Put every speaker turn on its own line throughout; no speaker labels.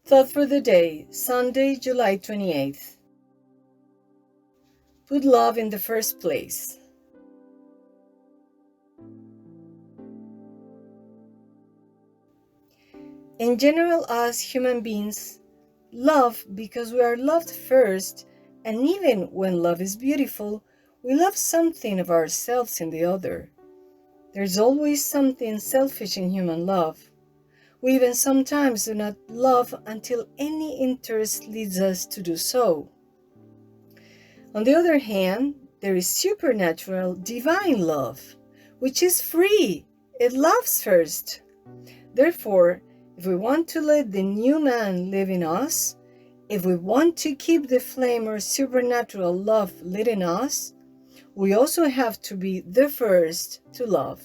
Thought for the day, Sunday, July 28th. Put love in the first place. In general, as human beings, love because we are loved first, and even when love is beautiful, we love something of ourselves in the other. There's always something selfish in human love. We even sometimes do not love until any interest leads us to do so. On the other hand, there is supernatural, divine love, which is free. It loves first. Therefore, if we want to let the new man live in us, if we want to keep the flame or supernatural love lit in us, we also have to be the first to love.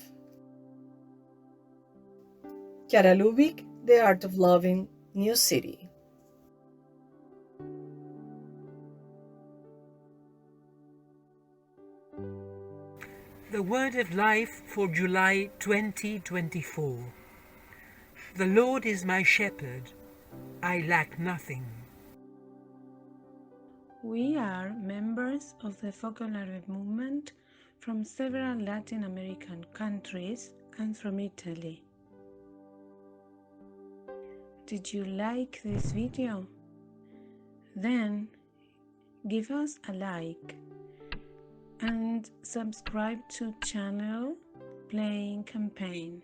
Chiara Lubich, The Art of Loving, New City.
The word of life for July 2024. The Lord is my shepherd, I lack nothing.
We are members of the Focolare movement from several Latin American countries and from Italy. Did you like this video? Then give us a like and subscribe to channel Playing Campaign.